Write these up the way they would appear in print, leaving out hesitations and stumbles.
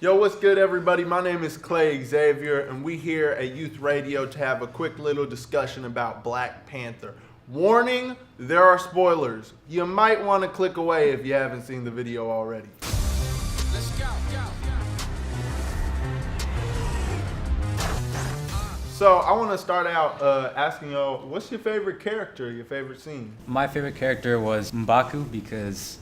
Yo, what's good, everybody? My name is Clay Xavier, and we here at Youth Radio to have a quick little discussion about Black Panther. Warning, there are spoilers. You might want to click away if you haven't seen the video already. Let's go. So I want to start out asking y'all, what's your favorite character, your favorite scene? My favorite character was M'Baku because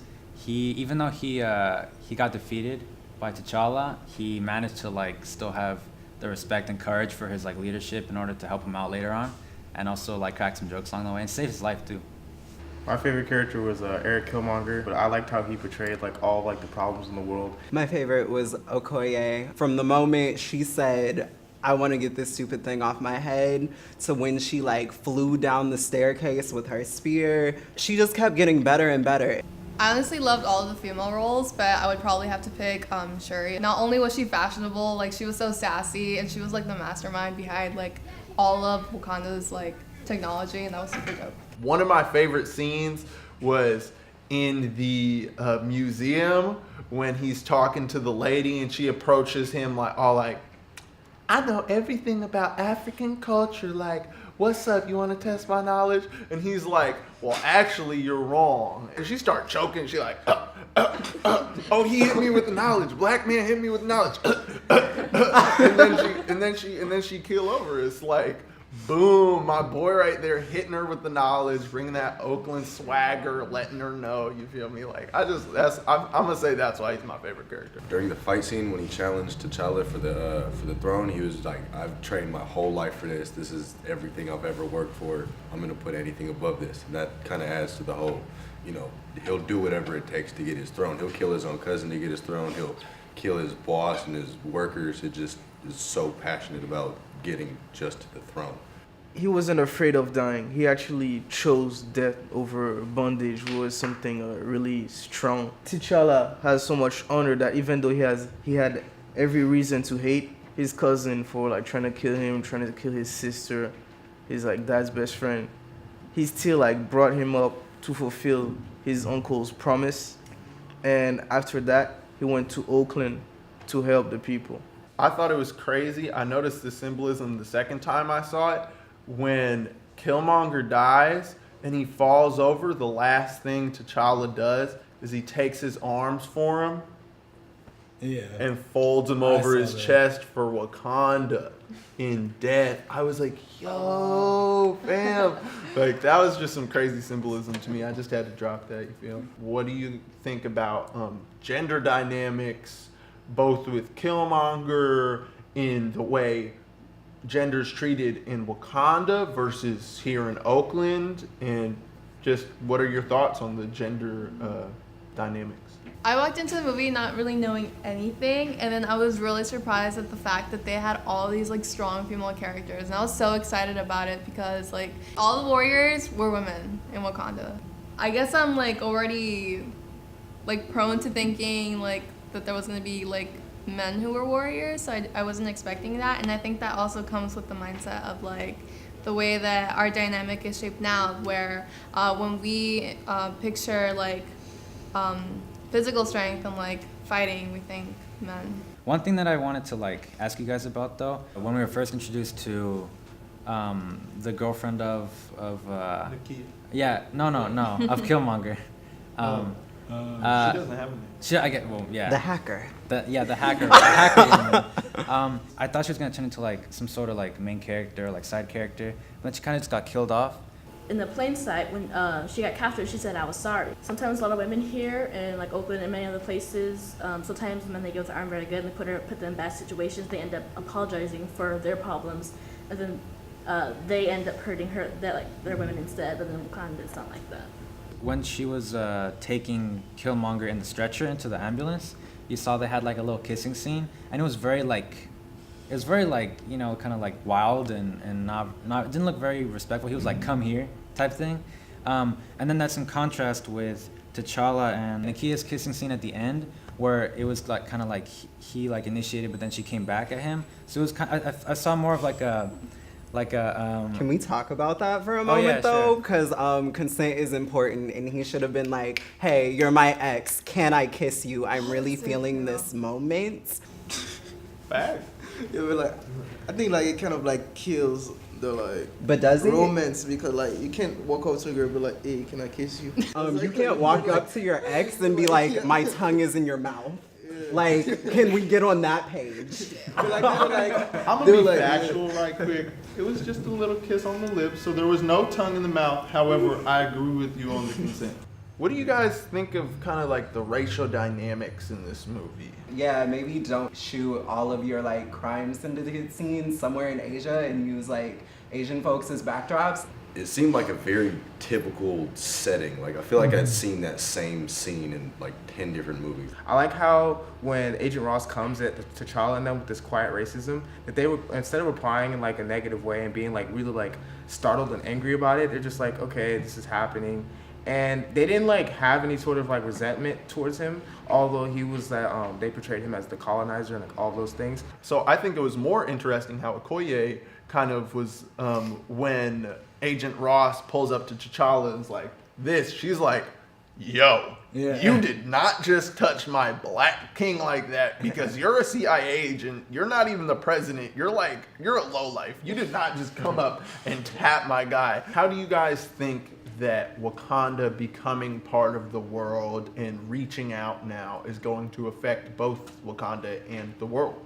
even though he got defeated by T'Challa, he managed to still have the respect and courage for his leadership in order to help him out later on, and also crack some jokes along the way and save his life too. My favorite character was Eric Killmonger, but I liked how he portrayed all the problems in the world. My favorite was Okoye. From the moment she said, "I want to get this stupid thing off my head," to when she flew down the staircase with her spear, she just kept getting better and better. I honestly loved all of the female roles, but I would probably have to pick Shuri. Not only was she fashionable, she was so sassy, and she was the mastermind behind all of Wakanda's technology, and that was super dope. One of my favorite scenes was in the museum when he's talking to the lady and she approaches him I know everything about African culture, what's up, you want to test my knowledge? And he's like, well, actually, you're wrong. And she starts choking, she oh, he hit me with the knowledge, black man hit me with the knowledge. and then she keel over. It's boom, my boy right there hitting her with the knowledge, bringing that Oakland swagger, letting her know, you feel me? I'm gonna say that's why he's my favorite character. During the fight scene when he challenged T'Challa for the throne, he was like, I've trained my whole life for this. This is everything I've ever worked for. I'm gonna put anything above this. And that kind of adds to the whole, he'll do whatever it takes to get his throne. He'll kill his own cousin to get his throne. He'll kill his boss and his workers. It just is so passionate about getting just to the throne. He wasn't afraid of dying. He actually chose death over bondage, which was something really strong. T'Challa has so much honor that even though he had every reason to hate his cousin for trying to kill him, trying to kill his sister, his dad's best friend, he still brought him up to fulfill his uncle's promise. And after that, he went to Oakland to help the people. I thought it was crazy. I noticed the symbolism the second time I saw it. When Killmonger dies and he falls over, the last thing T'Challa does is he takes his arms for him and folds them over his chest for Wakanda in death. I was like, yo, fam. That was just some crazy symbolism to me. I just had to drop that, you feel? What do you think about gender dynamics, both with Killmonger in the way gender's treated in Wakanda versus here in Oakland, and just what are your thoughts on the gender dynamics? I walked into the movie not really knowing anything, and then I was really surprised at the fact that they had all these strong female characters, and I was so excited about it because all the warriors were women in Wakanda. I guess I'm already prone to thinking that there was gonna be men who were warriors, so I wasn't expecting that, and I think that also comes with the mindset of the way that our dynamic is shaped now, where when we picture physical strength and fighting, we think men. One thing that I wanted to ask you guys about though, when we were first introduced to the girlfriend of Nakia. of Killmonger. She doesn't have a name. The hacker. The hacker. The hacker. I thought she was gonna turn into some sort of main character, side character, but then she kind of just got killed off. In the plain sight, when she got captured, she said, "I was sorry." Sometimes a lot of women here in Oakland and many other places, sometimes when they go to aren't very good and they put them in bad situations, they end up apologizing for their problems, and then they end up hurting her, their women instead. But then Wakanda, it's not like that. When she was taking Killmonger in the stretcher into the ambulance, you saw they had a little kissing scene, and it was very kind of wild and not it didn't look very respectful. He was come here type thing, and then that's in contrast with T'Challa and Nakia's kissing scene at the end, where it was he initiated, but then she came back at him. So it was I saw more of a Can we talk about that for a moment, though? Because consent is important, and he should have been like, hey, you're my ex. Can I kiss you? I'm really feeling this moment. Facts. Yeah, but like, I think like it kind of like kills the like But does it? romance because like you can't walk up to a girl and be like, hey, can I kiss you? You can't walk up to your ex and be like, my tongue is in your mouth. Like, can we get on that page? But, like, they were like, I'm they gonna were be like, factual right quick. It was just a little kiss on the lips, so there was no tongue in the mouth. However, I agree with you on the consent. What do you guys think of kind of like the racial dynamics in this movie? Yeah, maybe don't shoot all of your like crime syndicate scenes somewhere in Asia and use like Asian folks as backdrops. It seemed like a very typical setting. Like I feel like I'd seen that same scene in like 10 different movies. I like how when Agent Ross comes at T'Challa and them with this quiet racism, that they were, instead of replying in like a negative way and being like really like startled and angry about it, they're just like, okay, this is happening. And they didn't like have any sort of like resentment towards him, although he was that they portrayed him as the colonizer and like all those things. So I think it was more interesting how Okoye kind of was when Agent Ross pulls up to T'Challa and is like, this, she's like, yo, you did not just touch my black king like that because you're a CIA agent. You're not even the president. You're a lowlife. You did not just come up and tap my guy. How do you guys think that Wakanda becoming part of the world and reaching out now is going to affect both Wakanda and the world?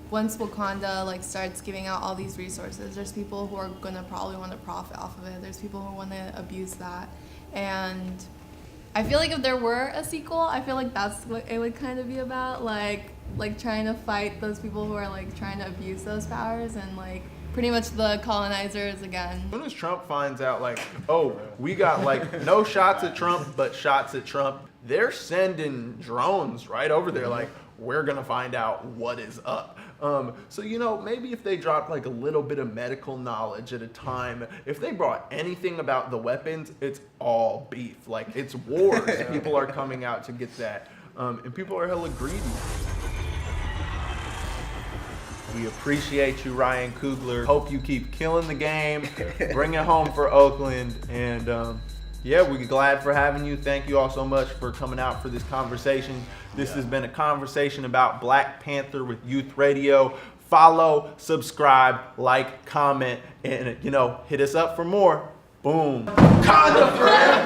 Once Wakanda like starts giving out all these resources, there's people who are gonna probably want to profit off of it. There's people who want to abuse that, and I feel like if there were a sequel, I feel like that's what it would kind of be about, like trying to fight those people who are like trying to abuse those powers and like pretty much the colonizers again. As soon as Trump finds out, like, oh, we got like no shots at Trump, but shots at Trump, they're sending drones right over there, like, we're gonna find out what is up. So, you know, maybe if they dropped like a little bit of medical knowledge at a time, if they brought anything about the weapons, it's all beef. Like, it's wars. People are coming out to get that. And people are hella greedy. We appreciate you, Ryan Coogler. Hope you keep killing the game. Bring it home for Oakland. And yeah, we're glad for having you. Thank you all so much for coming out for this conversation. This has been a conversation about Black Panther with Youth Radio. Follow, subscribe, like, comment, and, you know, hit us up for more. Boom. Conda forever.